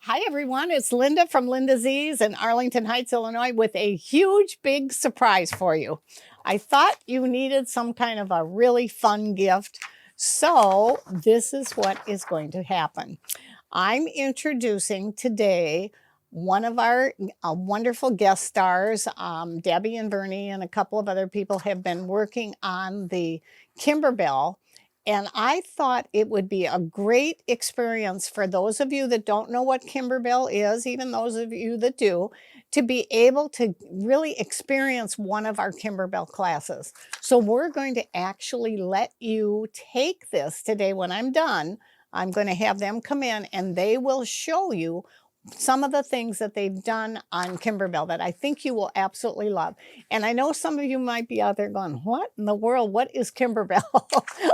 Hi, everyone. It's Linda from LindaZ in Arlington Heights, Illinois, with a huge, big surprise for you. I thought you needed some kind of a really fun gift. So, this is what is going to happen. I'm introducing today one of our wonderful guest stars. Debbie and Bernie and a couple of other people have been working on the Kimberbell, and I thought it would be a great experience for those of you that don't know what Kimberbell is, even those of you that do, to be able to really experience one of our Kimberbell classes. So we're going to actually let you take this today when I'm done. I'm going to have them come in and they will show you some of the things that they've done on Kimberbell that I think you will absolutely love. And I know some of you might be out there going, what in the world? What is Kimberbell?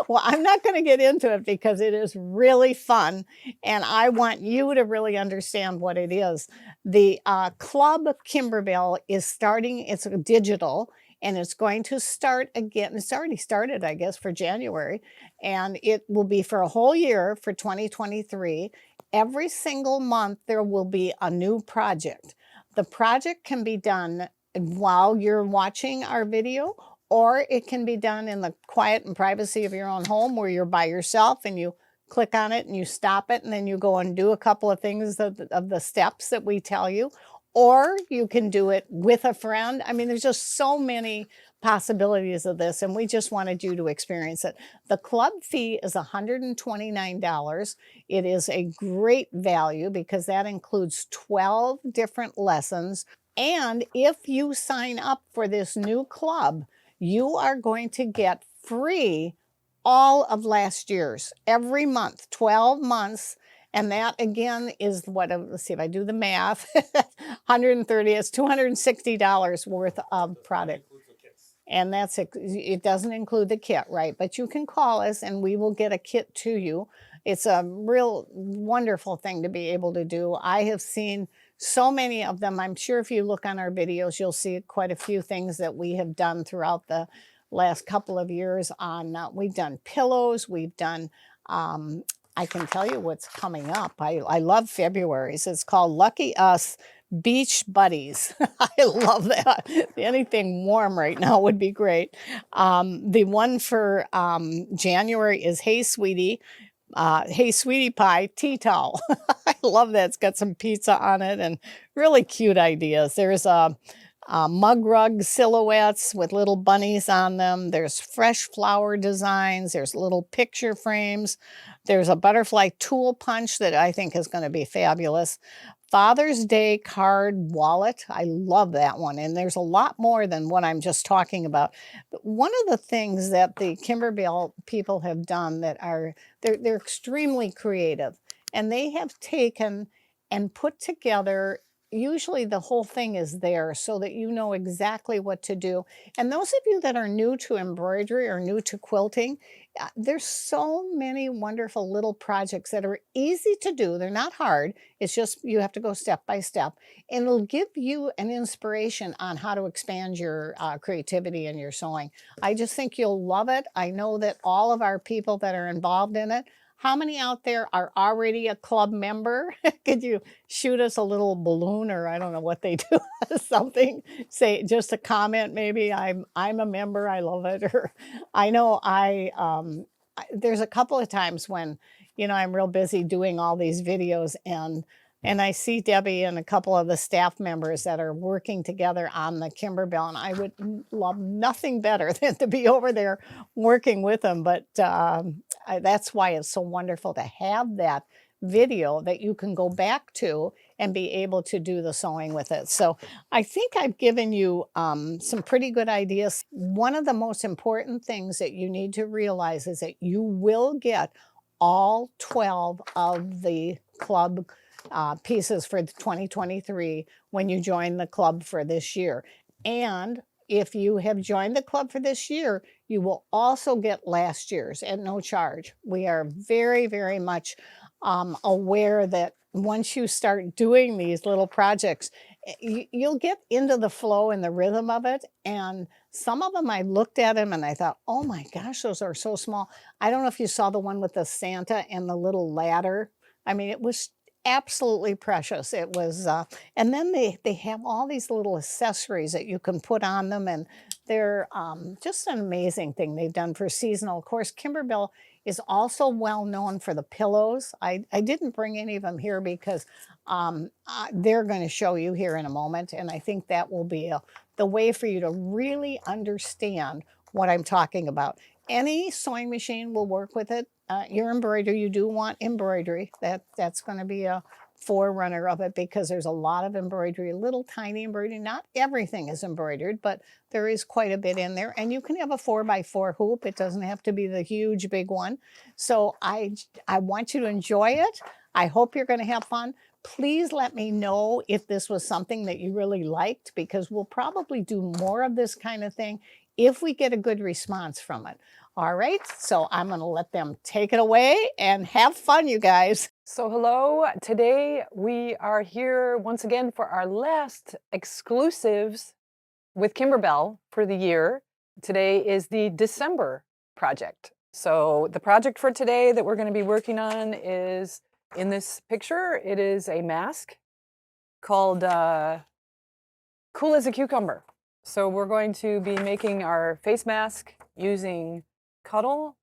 Well, I'm not going to get into it because it is really fun. And I want you to really understand what it is. The Club Kimberbell is starting, it's digital. And it's going to start again. It's already started, I guess, for January. And it will be for a whole year for 2023. Every single month, there will be a new project. The project can be done while you're watching our video, or it can be done in the quiet and privacy of your own home where you're by yourself and you click on it and you stop it and then you go and do a couple of things of the steps that we tell you. Or you can do it with a friend. I mean, there's just so many possibilities of this, and we just wanted you to experience it. The club fee is $129. It is a great value because that includes 12 different lessons. And if you sign up for this new club, you are going to get free all of last year's every month, 12 months. And that again is what, let's see if I do the math, 130, it's $260 worth of product. And that's it doesn't include the kit, right? But you can call us and we will get a kit to you. It's a real wonderful thing to be able to do. I have seen so many of them. I'm sure if you look on our videos, you'll see quite a few things that we have done throughout the last couple of years on, we've done pillows, we've done, I can tell you what's coming up. I love February's. It's called Lucky Us Beach Buddies. I love that. Anything warm right now would be great. The one for January is Hey Sweetie. Hey Sweetie Pie tea towel. I love that. It's got some pizza on it and really cute ideas. There's a mug rug silhouettes with little bunnies on them. There's fresh flower designs. There's little picture frames. There's a butterfly tool punch that I think is going to be fabulous. Father's Day card wallet. I love that one. And there's a lot more than what I'm just talking about. But one of the things that the Kimberbell people have done that are, they're extremely creative. And they have taken and put together, usually the whole thing is there so that you know exactly what to do. And those of you that are new to embroidery or new to quilting, there's so many wonderful little projects that are easy to do. They're not hard. It's just you have to go step by step. And it'll give you an inspiration on how to expand your creativity and your sewing. I just think you'll love it. I know that all of our people that are involved in it, how many out there are already a club member? Could you shoot us a little balloon, or I don't know what they do, something, say just a comment maybe, I'm a member, I love it. Or I know there's a couple of times when, you know, I'm real busy doing all these videos and I see Debbie and a couple of the staff members that are working together on the Kimberbell, and I would love nothing better than to be over there working with them. But that's why it's so wonderful to have that video that you can go back to and be able to do the sewing with it. So I think I've given you some pretty good ideas. One of the most important things that you need to realize is that you will get all 12 of the club pieces for 2023 when you join the club for this year. And if you have joined the club for this year, you will also get last year's at no charge. We are very, very much aware that once you start doing these little projects, you'll get into the flow and the rhythm of it. And some of them, I looked at them and I thought, oh my gosh, those are so small. I don't know if you saw the one with the Santa and the little ladder. I mean, absolutely precious. It was, and then they have all these little accessories that you can put on them, and they're just an amazing thing they've done for seasonal. Of course, Kimberbell is also well known for the pillows. I didn't bring any of them here because they're going to show you here in a moment, and I think that will be the way for you to really understand what I'm talking about. Any sewing machine will work with it. Your embroidery, you do want embroidery. That's going to be a forerunner of it because there's a lot of embroidery, little tiny embroidery. Not everything is embroidered, but there is quite a bit in there. And you can have a 4x4 hoop. It doesn't have to be the huge big one. So I want you to enjoy it. I hope you're going to have fun. Please let me know if this was something that you really liked, because we'll probably do more of this kind of thing if we get a good response from it. All right, so I'm going to let them take it away and have fun, you guys. So hello, today we are here once again for our last exclusives with Kimberbell for the year. Today is the December project. So the project for today that we're going to be working on is in this picture. It is a mask called Cool as a Cucumber. So we're going to be making our face mask using Cuddle.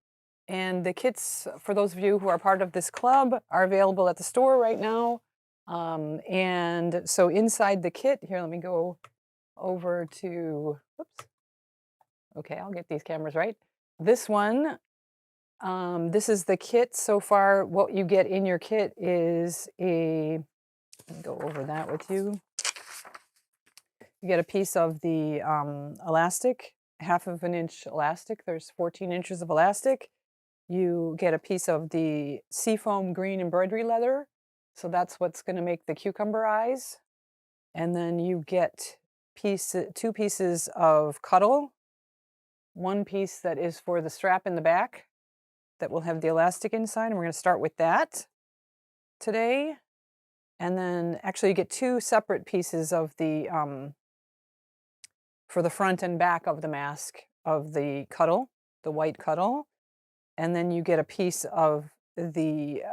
And the kits, for those of you who are part of this club, are available at the store right now. And so inside the kit, here, let me go over to, whoops. Okay, I'll get these cameras right. This one, this is the kit. So far, what you get in your kit is let me go over that with you. You get a piece of the elastic, 1/2 inch elastic. There's 14 inches of elastic. You get a piece of the seafoam green embroidery leather. So that's what's going to make the cucumber eyes. And then you get 2 pieces of Cuddle. 1 piece that is for the strap in the back that will have the elastic inside. And we're going to start with that today. And then actually you get 2 separate pieces of the, for the front and back of the mask of the Cuddle, the white Cuddle. And then you get a piece of the,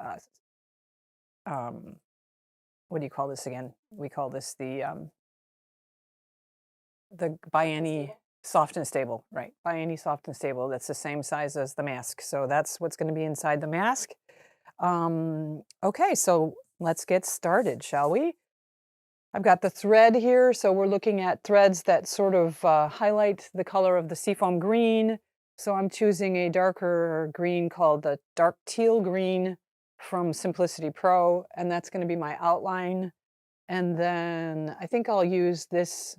what do you call this again? We call this the by any soft and stable, right? By any soft and stable. That's the same size as the mask. So that's what's going to be inside the mask. Okay, so let's get started, shall we? I've got the thread here. So we're looking at threads that sort of highlight the color of the seafoam green. So I'm choosing a darker green called the dark teal green from Simplicity Pro, and that's going to be my outline. And then I think I'll use this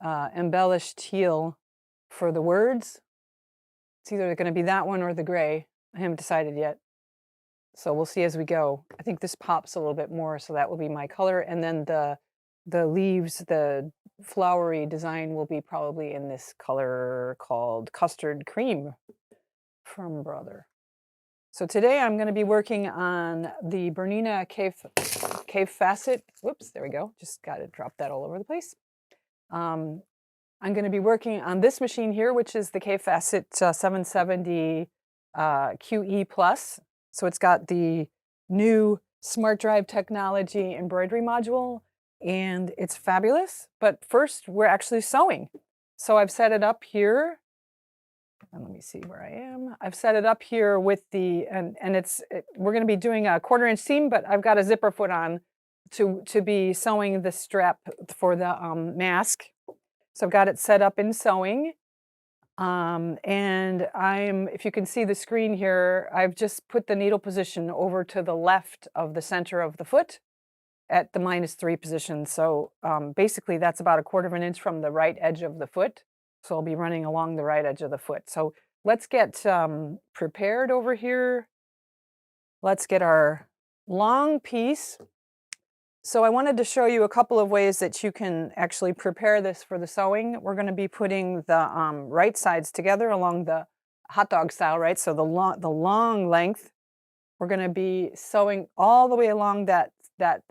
embellished teal for the words. It's either going to be that one or the gray. I haven't decided yet. So we'll see as we go. I think this pops a little bit more, so that will be my color. And then the leaves, the flowery design will be probably in this color called Custard Cream from Brother. So today I'm going to be working on the Bernina Cave Facet. Whoops, there we go. Just got to drop that all over the place. I'm going to be working on this machine here, which is the Cave Facet 770 QE Plus. So it's got the new Smart Drive technology embroidery module, and it's fabulous. But first, we're actually sewing. So I've set it up here. And let me see where I am. I've set it up here with the, and we're going to be doing a 1/4 inch seam, but I've got a zipper foot on to be sewing the strap for the mask. So I've got it set up in sewing. And if you can see the screen here, I've just put the needle position over to the left of the center of the foot at the -3 position. So basically that's about 1/4 inch from the right edge of the foot. So I'll be running along the right edge of the foot. So let's get prepared over here. Let's get our long piece. So I wanted to show you a couple of ways that you can actually prepare this for the sewing. We're going to be putting the right sides together along the hot dog style, right? So the long length, we're going to be sewing all the way along that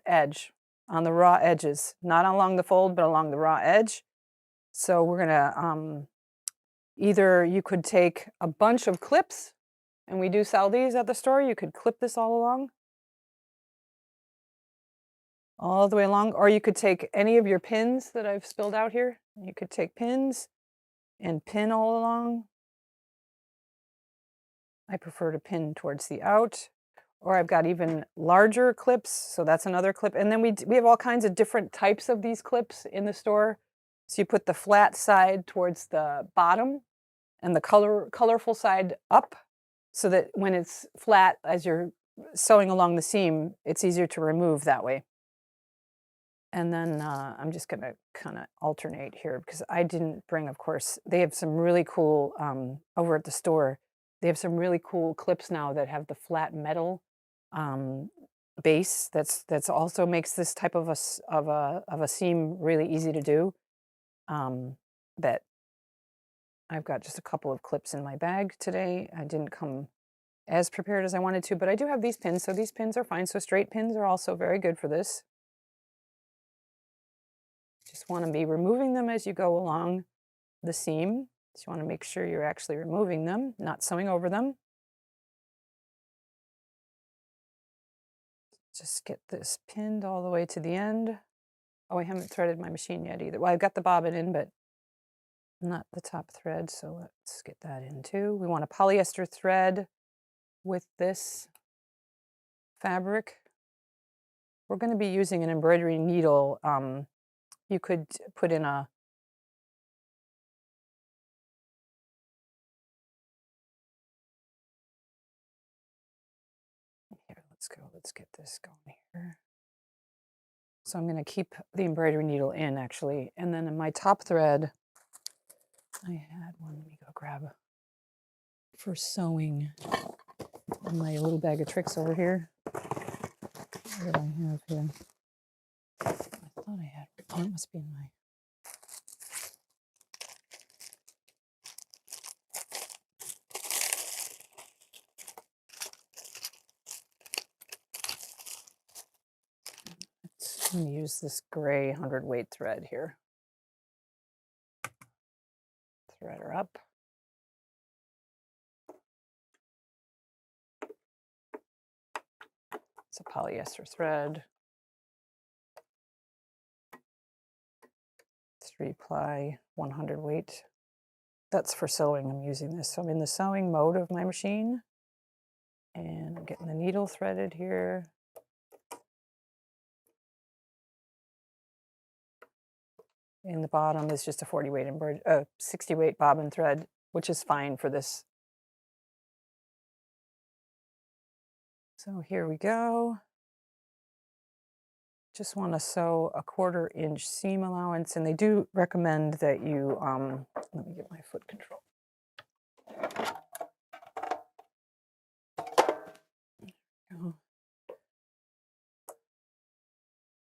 edge, on the raw edges, not along the fold, but along the raw edge. So we're going to either you could take a bunch of clips, and we do sell these at the store. You could clip this all along. all the way along, or you could take any of your pins that I've spilled out here. You could take pins and pin all along. I prefer to pin towards the out, or I've got even larger clips, so that's another clip. And then we have all kinds of different types of these clips in the store. So you put the flat side towards the bottom and the colorful side up, so that when it's flat as you're sewing along the seam, it's easier to remove that way. And then I'm just gonna kind of alternate here because I didn't bring, of course, they have some really cool, over at the store, they have some really cool clips now that have the flat metal um, base that's also makes this type of a seam really easy to do. That I've got just a couple of clips in my bag today. I didn't come as prepared as I wanted to, but I do have these pins, so these pins are fine. So straight pins are also very good for this. Just want to be removing them as you go along the seam. So you want to make sure you're actually removing them, not sewing over them. Just get this pinned all the way to the end. Oh, I haven't threaded my machine yet either. Well, I've got the bobbin in, but not the top thread, so let's get that in too. We want a polyester thread with this fabric. We're going to be using an embroidery needle. You could put in a here, let's get this going here. So I'm going to keep the embroidery needle in actually, and then in my top thread, I had one. Let me go grab for sewing in my little bag of tricks over here. What did I have here? I thought I had. Oh, it must be in my. I'm going to use this gray 100-weight thread here. Thread her up. It's a polyester thread. 3-ply 100-weight. That's for sewing. I'm using this. So I'm in the sewing mode of my machine. And I'm getting the needle threaded here. In the bottom is just a 40-weight 60-weight bobbin thread, which is fine for this. So here we go. Just want to sew a 1/4 inch seam allowance, and they do recommend that you, let me get my foot control.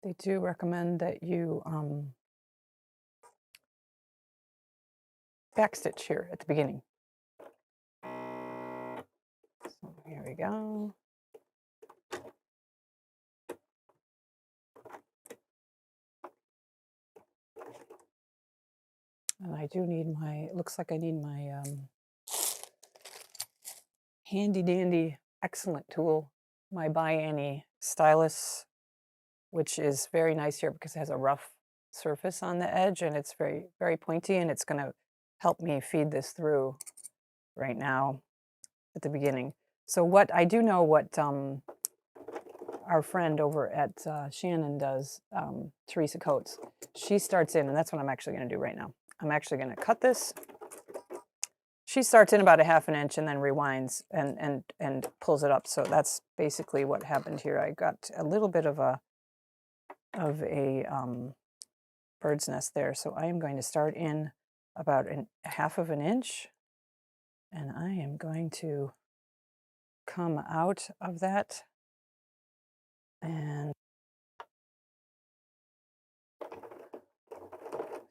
They do recommend that you backstitch here at the beginning. So here we go. And I do need my, it looks like I need my handy dandy excellent tool, my Buy Any stylus, which is very nice here because it has a rough surface on the edge and it's very, very pointy, and it's going to help me feed this through right now at the beginning. So what I do know what our friend over at Shannon does, Teresa Coates, she starts in, and that's what I'm actually going to do right now. I'm actually going to cut this. She starts in about a 1/2 inch and then rewinds and pulls it up. So that's basically what happened here. I got a little bit of a bird's nest there. So I am going to start in about a 1/2 inch, and I am going to come out of that and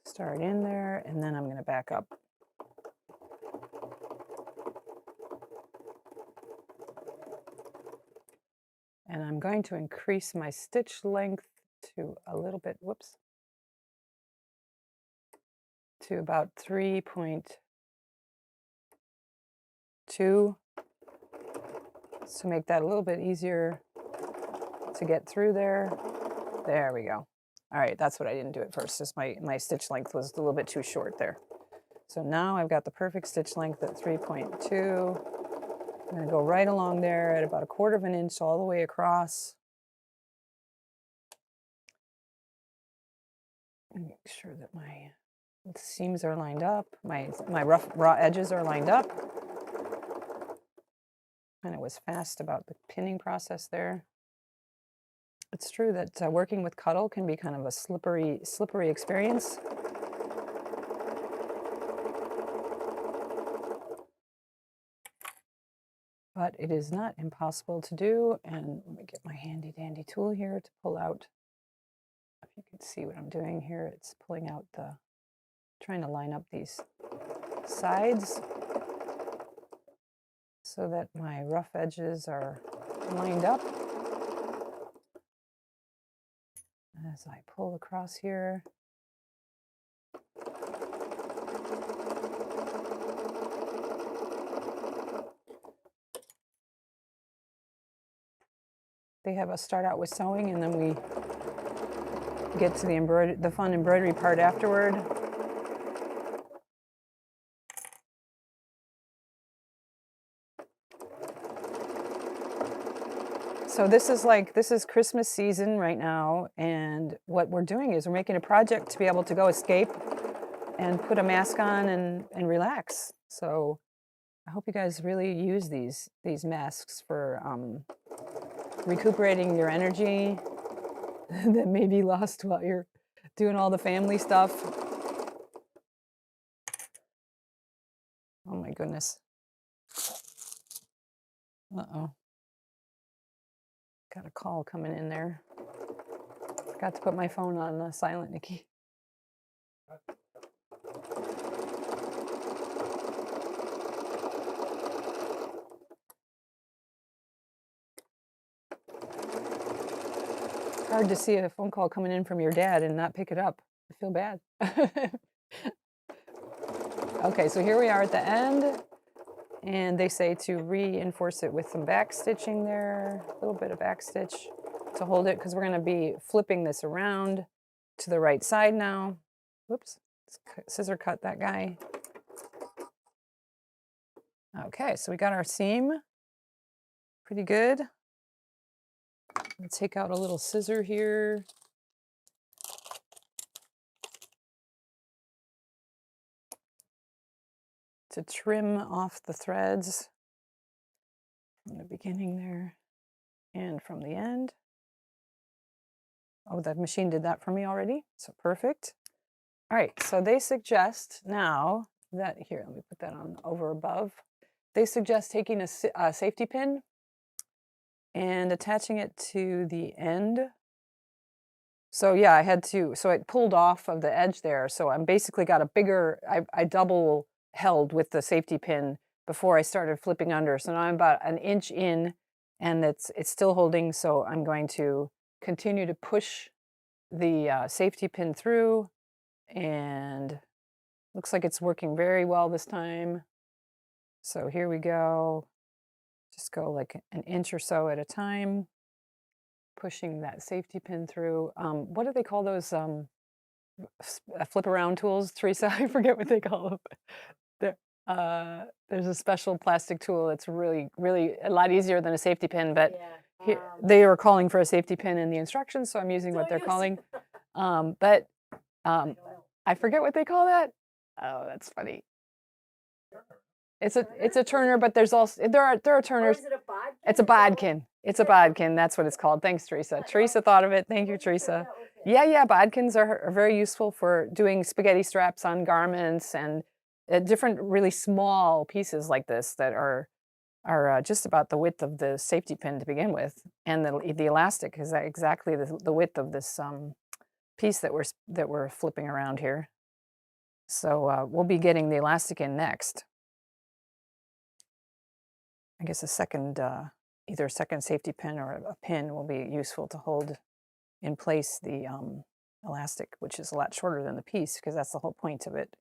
start in there, and then I'm going to back up. And I'm going to increase my stitch length to a little bit, whoops, to about 3.2 to make that a little bit easier to get through there. There we go. All right, that's what I didn't do at first. Just my stitch length was a little bit too short there. So now I've got the perfect stitch length at 3.2. I'm going to go right along there at about 1/4 of an inch all the way across. And make sure that my seams are lined up, my rough raw edges are lined up. And it was fast about the pinning process there. It's true that working with Cuddle can be kind of a slippery experience. But it is not impossible to do. And let me get my handy dandy tool here to pull out. If you can see what I'm doing here, it's pulling out trying to line up these sides so that my rough edges are lined up. As I pull across here. They have us start out with sewing and then we get to the fun embroidery part afterward. So this is Christmas season right now, and what we're doing is we're making a project to be able to go escape and put a mask on and relax. So I hope you guys really use these masks for recuperating your energy that may be lost while you're doing all the family stuff. Oh my goodness. Uh-oh. Got a call coming in there. Forgot to put my phone on silent, Nikki. Hard to see a phone call coming in from your dad and not pick it up. I feel bad. Okay, so here we are at the end, and they say to reinforce it with some back stitching there, a little bit of back stitch to hold it, because we're going to be flipping this around to the right side now. Whoops, scissor cut that guy. Okay, so we got our seam pretty good. I'll take out a little scissor here. To trim off the threads from the beginning there and from the end. Oh, the machine did that for me already, so perfect. All right, so they suggest now that, here, let me put that on over above. They suggest taking a safety pin and attaching it to the end. So yeah, so it pulled off of the edge there. So I'm basically got a bigger, I double held with the safety pin before I started flipping under. So now I'm about 1 inch in and it's still holding. So I'm going to continue to push the safety pin through, and looks like it's working very well this time. So here we go. Just go like 1 inch or so at a time, pushing that safety pin through. What do they call those flip around tools, Teresa? I forget what they call them. There's a special plastic tool that's really, really a lot easier than a safety pin, but they were calling for a safety pin in the instructions, so I'm using what they're calling. I forget what they call that. Oh, that's funny. It's a turner, but there's also there are turners. It's a bodkin. It's a bodkin. That's what it's called. Thanks, Teresa. Teresa thought of it. Thank you, Teresa. Yeah. Bodkins are very useful for doing spaghetti straps on garments and different really small pieces like this that are just about the width of the safety pin to begin with, and the elastic is exactly the width of this piece that we're flipping around here. So we'll be getting the elastic in next. I guess either a second safety pin or a pin will be useful to hold in place the elastic, which is a lot shorter than the piece, because that's the whole point of it,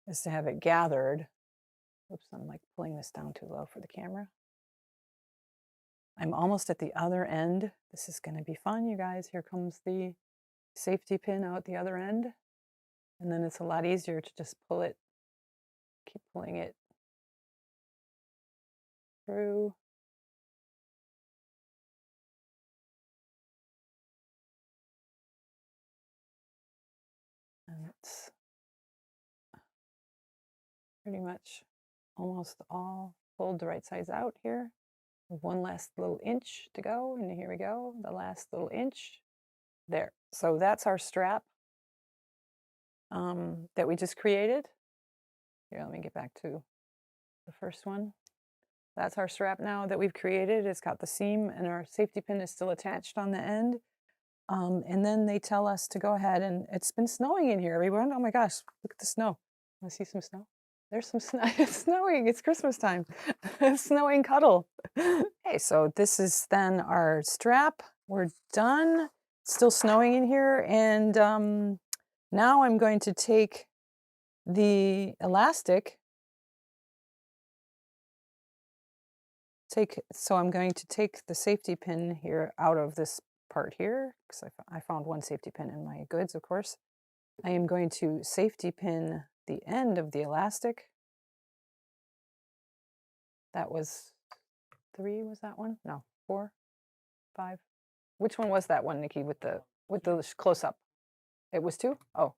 is to have it gathered. Oops, I'm like pulling this down too low for the camera. I'm almost at the other end. This is going to be fun, you guys. Here comes the safety pin out the other end, and then it's a lot easier to just pull it, keep pulling it through. And it's pretty much almost all pulled the right sides out here. One last little inch to go, and here we go, the last little inch. There. So that's our strap that we just created. Here, let me get back to the first one. That's our strap now that we've created. It's got the seam, and our safety pin is still attached on the end. And then they tell us to go ahead, and it's been snowing in here, everyone. Oh my gosh, look at the snow. Want to see some snow? There's some snow. It's snowing. It's Christmas time. Snowing Cuddle. Okay, so this is then our strap. We're done. It's still snowing in here, and now I'm going to take the elastic. So I'm going to take the safety pin here out of this part here, because I found one safety pin in my goods, of course. I am going to safety pin the end of the elastic. That was 3, was that one? No, 4, 5. Which one was that one, Nikki, with the close up? It was 2? Oh,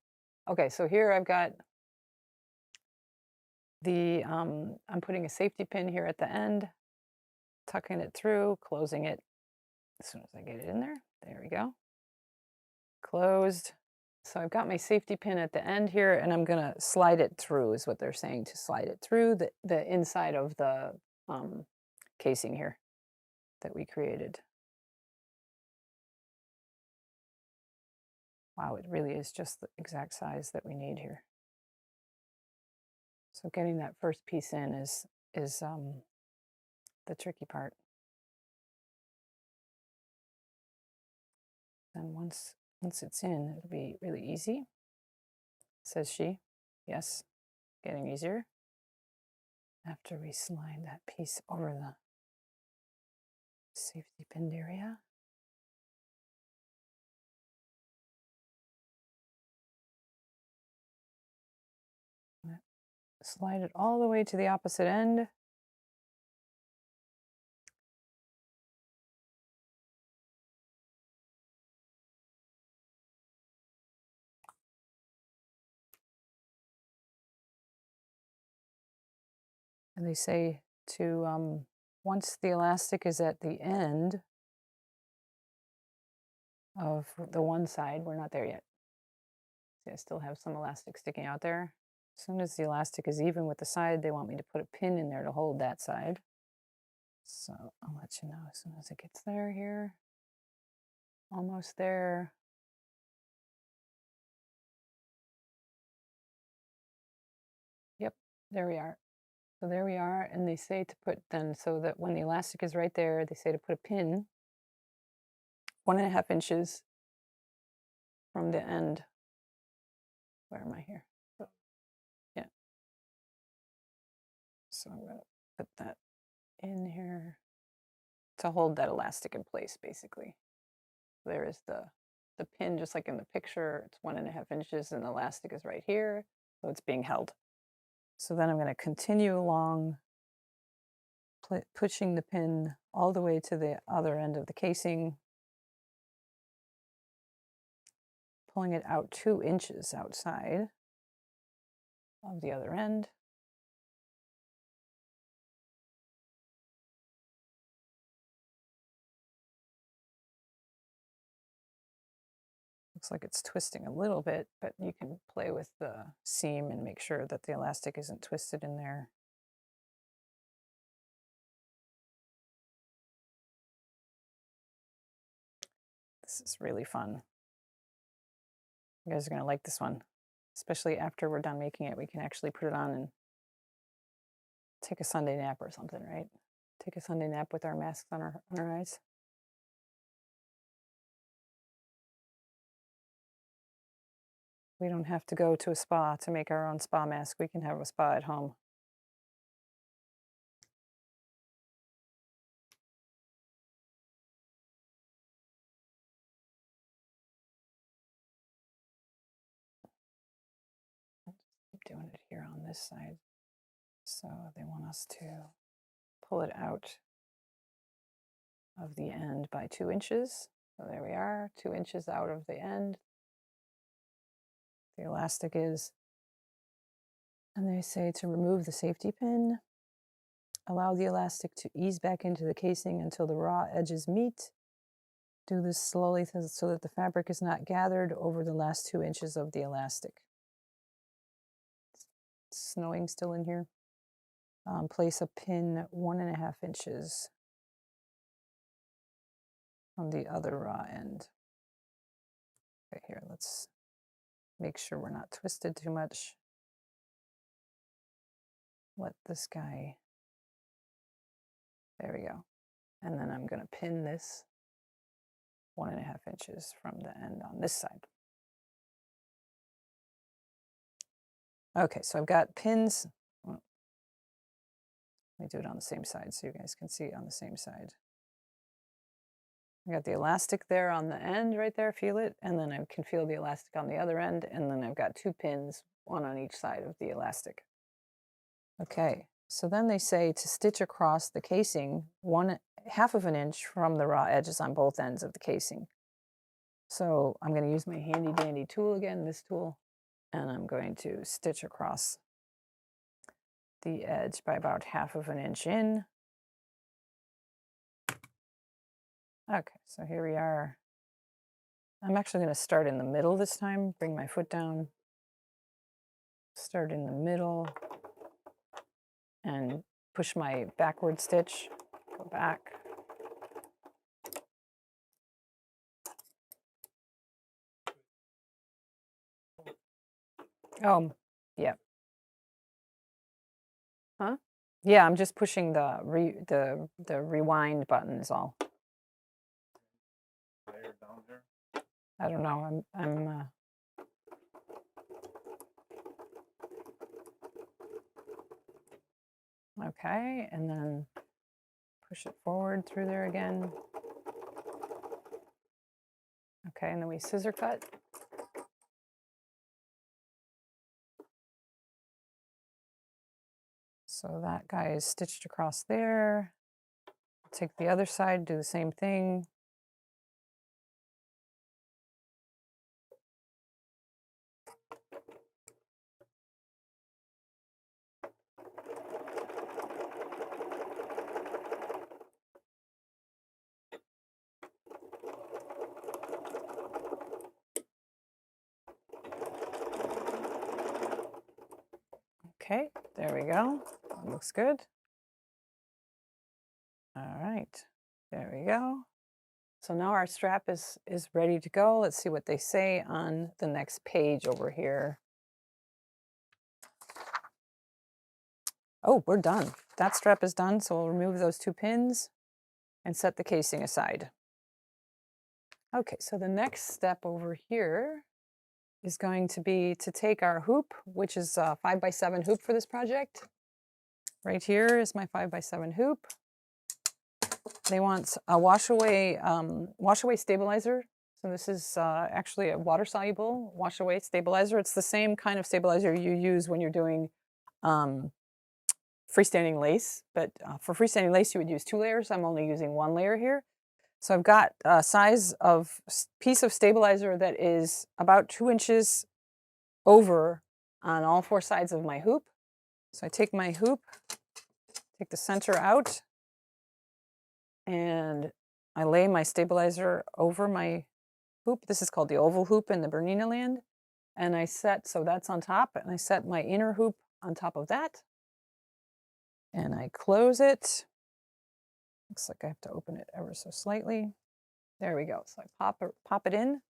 okay. So here I've got the, I'm putting a safety pin here at the end, tucking it through, closing it as soon as I get it in there. There we go. Closed. So I've got my safety pin at the end here, and I'm going to slide it through, is what they're saying, to slide it through the inside of the casing here that we created. Wow, it really is just the exact size that we need here. So getting that first piece in is the tricky part. And once it's in, it'll be really easy, says she. Yes, getting easier. After we slide that piece over the safety pinned area. Slide it all the way to the opposite end. And they say to, once the elastic is at the end of the one side, we're not there yet. See, I still have some elastic sticking out there. As soon as the elastic is even with the side, they want me to put a pin in there to hold that side. So I'll let you know as soon as it gets there here. Almost there. Yep, there we are. So there we are, and they say to put then, so that when the elastic is right there, they say to put a pin 1.5 inches from the end. Where am I here? Yeah. So I'm gonna put that in here to hold that elastic in place, basically. There is the pin, just like in the picture. It's 1.5 inches, and the elastic is right here, so it's being held. So then I'm going to continue along, pushing the pin all the way to the other end of the casing, pulling it out 2 inches outside of the other end. Looks like it's twisting a little bit, but you can play with the seam and make sure that the elastic isn't twisted in there. This is really fun. You guys are going to like this one, especially after we're done making it. We can actually put it on and take a Sunday nap or something, right? Take a Sunday nap with our masks on our eyes. We don't have to go to a spa to make our own spa mask. We can have a spa at home. doing it here on this side. So they want us to pull it out of the end by 2 inches. So there we are, 2 inches out of the end. The elastic is. And they say to remove the safety pin, allow the elastic to ease back into the casing until the raw edges meet. Do this slowly so that the fabric is not gathered over the last 2 inches of the elastic. It's snowing still in here. Place a pin 1.5 inches on the other raw end. Okay, here, let's make sure we're not twisted too much. Let this guy, there we go. And then I'm going to pin this 1.5 inches from the end on this side. Okay, so I've got pins. Well, let me do it on the same side so you guys can see it on the same side. I got the elastic there on the end right there, feel it, and then I can feel the elastic on the other end, and then I've got 2 pins, one on each side of the elastic. Okay, so then they say to stitch across the casing 1/2 inch from the raw edges on both ends of the casing. So I'm going to use my handy dandy tool again, this tool, and I'm going to stitch across the edge by about 1/2 inch in. Okay, so here we are. I'm actually going to start in the middle this time, bring my foot down, start in the middle, and push my backward stitch, go back. Oh, yeah. Huh? Yeah, I'm just pushing the rewind button is all. I don't know. Okay, and then push it forward through there again. Okay, and then we scissor cut. So that guy is stitched across there. Take the other side, do the same thing. Okay, there we go. That looks good. All right, there we go. So now our strap is ready to go. Let's see what they say on the next page over here. Oh, we're done. That strap is done, so we'll remove those 2 pins and set the casing aside. Okay, so the next step over here is going to be to take our hoop, which is a 5x7 hoop for this project. Right here is my 5x7 hoop. They want a wash away stabilizer. So this is actually a water soluble wash away stabilizer. It's the same kind of stabilizer you use when you're doing freestanding lace, but for freestanding lace you would use 2 layers. I'm only using 1 layer here. So I've got a size of piece of stabilizer that is about 2 inches over on all 4 sides of my hoop. So I take my hoop, take the center out, and I lay my stabilizer over my hoop. This is called the oval hoop in the Bernina land. And I set, so that's on top, and I set my inner hoop on top of that. And I close it. Looks like I have to open it ever so slightly. There we go. So I pop it in.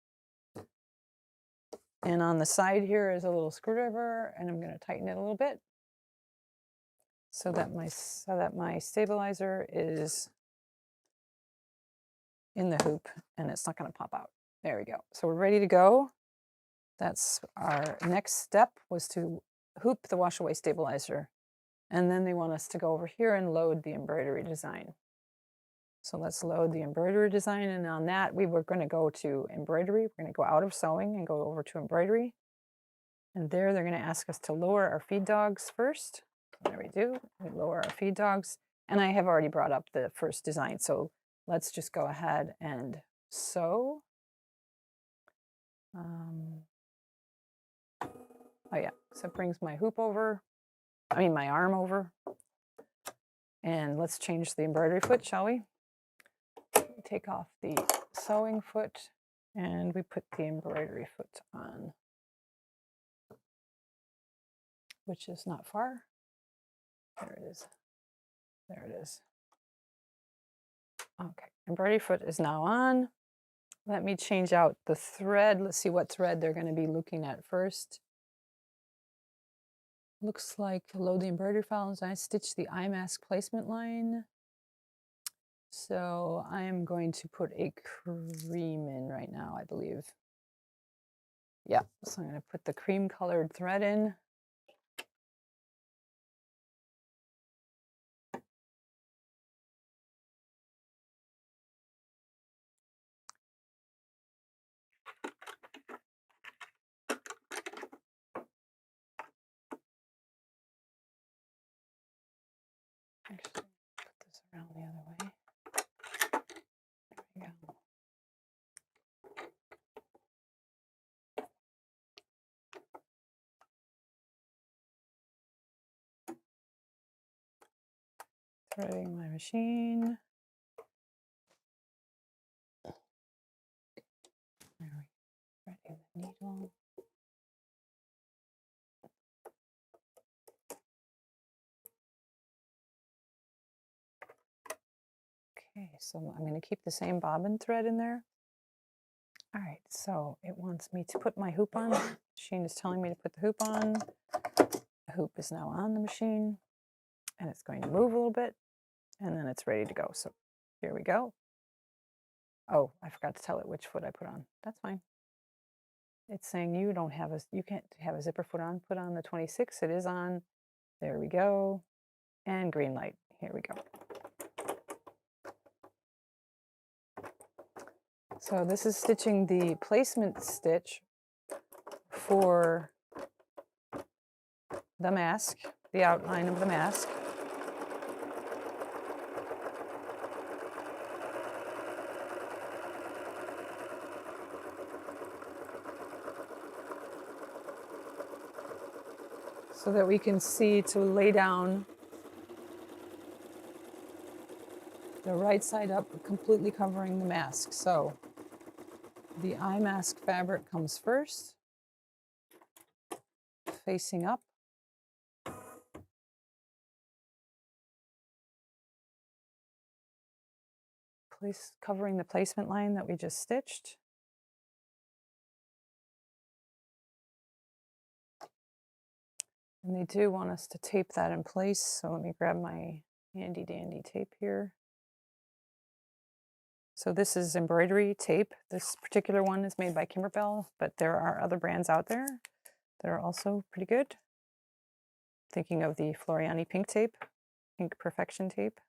And on the side here is a little screwdriver, and I'm going to tighten it a little bit so that my stabilizer is in the hoop and it's not going to pop out. There we go. So we're ready to go. That's our next step, was to hoop the wash away stabilizer. And then they want us to go over here and load the embroidery design. So let's load the embroidery design, and on that we were going to go to embroidery. We're going to go out of sewing and go over to embroidery. And there, they're going to ask us to lower our feed dogs first. There we do. We lower our feed dogs. And I have already brought up the first design. So let's just go ahead and sew. Oh yeah, so it brings my hoop over. I mean, my arm over. And let's change the embroidery foot, shall we? Take off the sewing foot and we put the embroidery foot on, which is not far. There it is. There it is. Okay, embroidery foot is now on. Let me change out the thread. Let's see what thread they're going to be looking at first. Looks like load the embroidery file and I stitch the eye mask placement line. So I am going to put a cream in right now, I believe. Yeah, so I'm going to put the cream colored thread in. Actually, put this around the other way. There we go. Threading my machine. There we go. Threading the needle. Okay, so I'm going to keep the same bobbin thread in there. All right, so it wants me to put my hoop on. The machine is telling me to put the hoop on. The hoop is now on the machine and it's going to move a little bit and then it's ready to go. So here we go. Oh, I forgot to tell it which foot I put on. That's fine. It's saying you can't have a zipper foot on. Put on the 26. It is on. There we go. And green light. Here we go. So this is stitching the placement stitch for the mask, the outline of the mask. So that we can see to lay down the right side up, completely covering the mask. So the eye mask fabric comes first, facing up. Covering the placement line that we just stitched. And they do want us to tape that in place. So let me grab my handy dandy tape here. So this is embroidery tape. This particular one is made by Kimberbell, but there are other brands out there that are also pretty good. Thinking of the Floriani pink tape, pink perfection tape.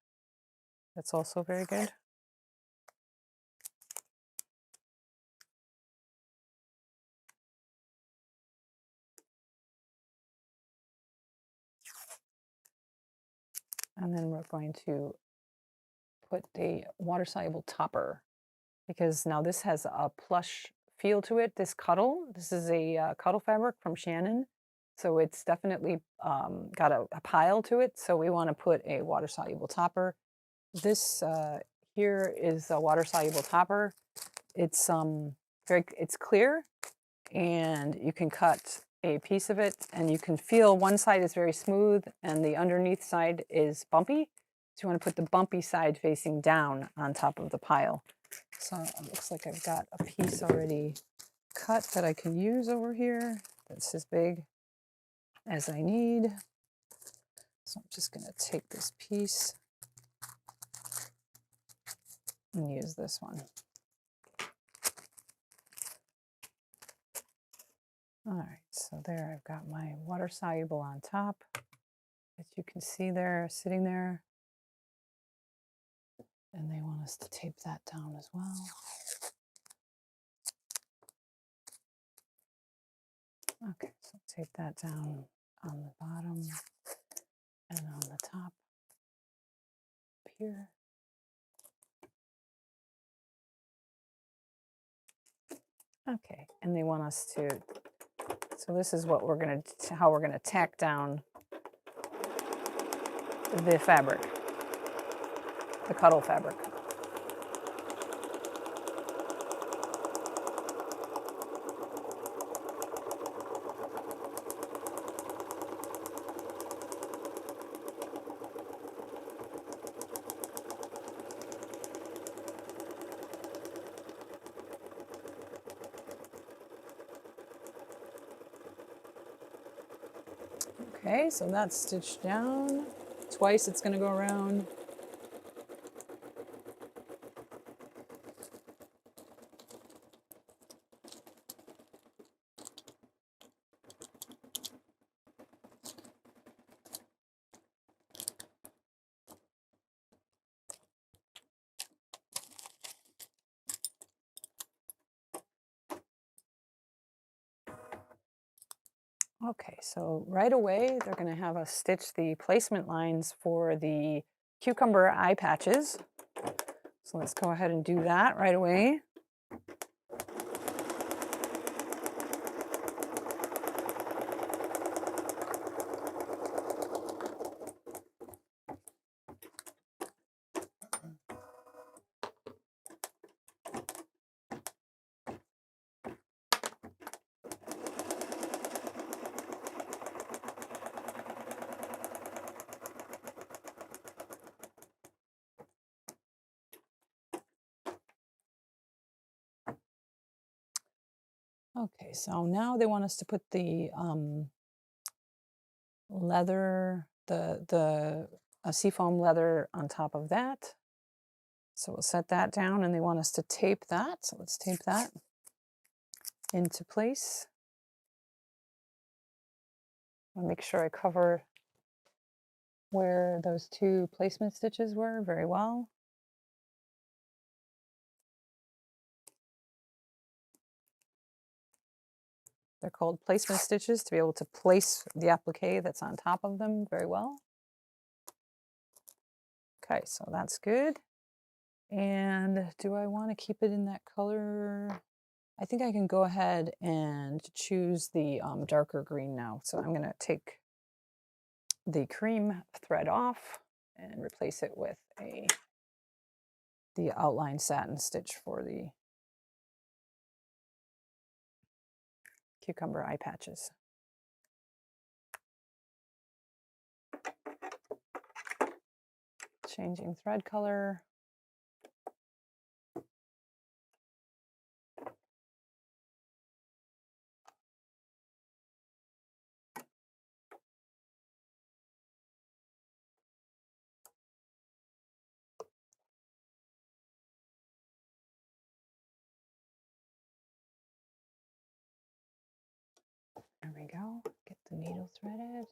That's also very good. And then we're going to put a water-soluble topper because now this has a plush feel to it. This Cuddle, this is a Cuddle fabric from Shannon. So it's definitely got a pile to it. So we want to put a water-soluble topper. This here is a water-soluble topper. It's it's clear and you can cut a piece of it and you can feel one side is very smooth and the underneath side is bumpy. So you want to put the bumpy side facing down on top of the pile. So it looks like I've got a piece already cut that I can use over here. That's as big as I need. So I'm just going to take this piece and use this one. All right, so there I've got my water soluble on top, as you can see there, sitting there. And they want us to tape that down as well. Okay, so tape that down on the bottom and on the top here. Okay, and they want us to, so this is what we're going to, how we're going to tack down the fabric, the cuddle fabric. Okay, so that's stitched down. Twice it's going to go around. Okay, so right away they're going to have us stitch the placement lines for the cucumber eye patches. So let's go ahead and do that right away. Okay, so now they want us to put the leather, the seafoam leather on top of that. So we'll set that down and they want us to tape that. So let's tape that into place. I'll make sure I cover where those two placement stitches were very well. They're called placement stitches to be able to place the applique that's on top of them very well. Okay, so that's good. And do I want to keep it in that color? I think I can go ahead and choose the darker green now. So I'm going to take the cream thread off and replace it with the outline satin stitch for the cucumber eye patches. Changing thread color. There we go. Get the needle threaded.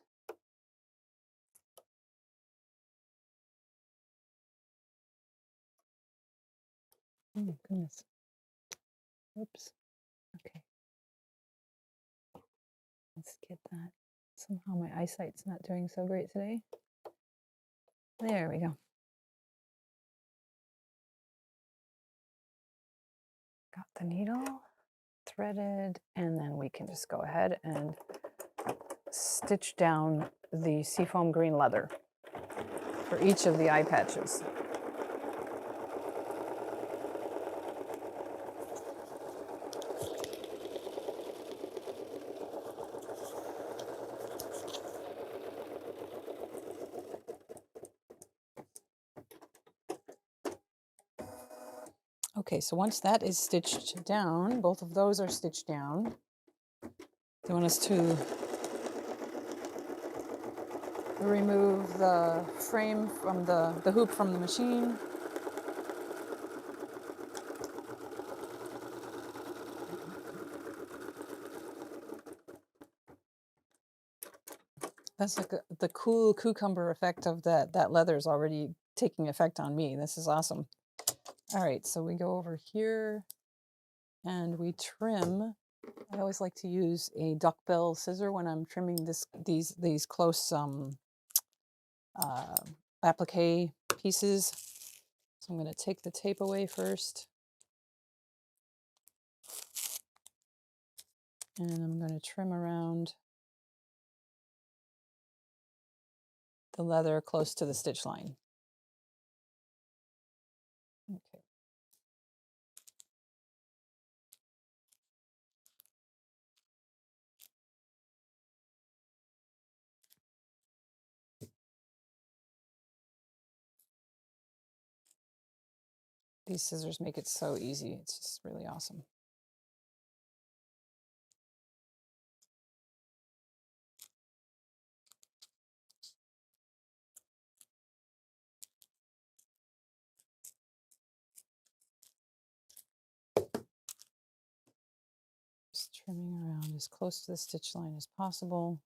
Oh, goodness. Oops. Okay. Let's get that. Somehow my eyesight's not doing so great today. There we go. Got the needle threaded, and then we can just go ahead and stitch down the seafoam green leather for each of the eye patches. Okay, so once that is stitched down, both of those are stitched down. They want us to remove the frame from the hoop from the machine. That's like the cool cucumber effect of that leather is already taking effect on me. This is awesome. All right, so we go over here and we trim I always like to use a duckbill scissor when I'm trimming these close applique pieces. So I'm going to take the tape away first. And I'm going to trim around the leather close to the stitch line. Okay. These scissors make it so easy. It's just really awesome. Just trimming around as close to the stitch line as possible.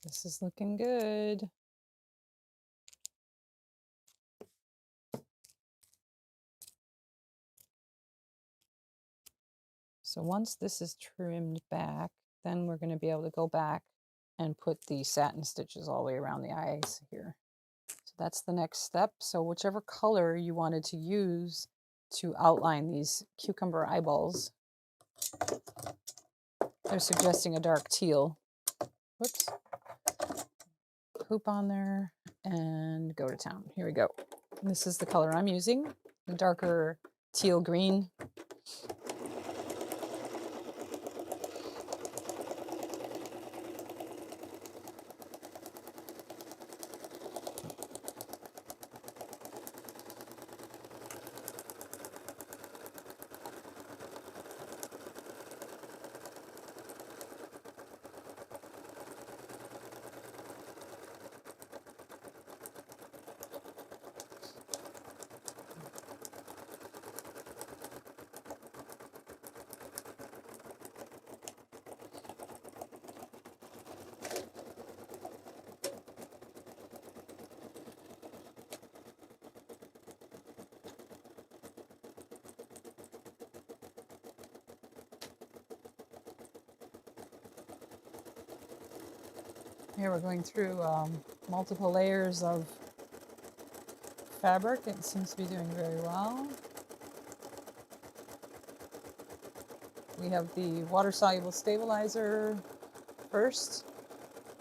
This is looking good. So once this is trimmed back, then we're going to be able to go back and put the satin stitches all the way around the eyes here. So that's the next step. So whichever color you wanted to use to outline these cucumber eyeballs, they're suggesting a dark teal. Whoops. Hoop on there and go to town. Here we go. And this is the color I'm using, the darker teal green. Here we're going through multiple layers of fabric. It seems to be doing very well. We have the water-soluble stabilizer first.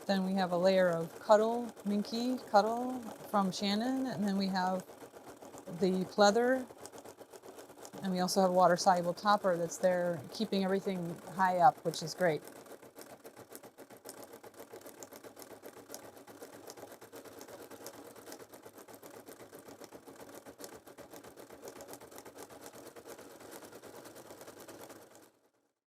Then we have a layer of Cuddle, Minky Cuddle from Shannon. And then we have the pleather. And we also have a water-soluble topper that's there keeping everything high up, which is great.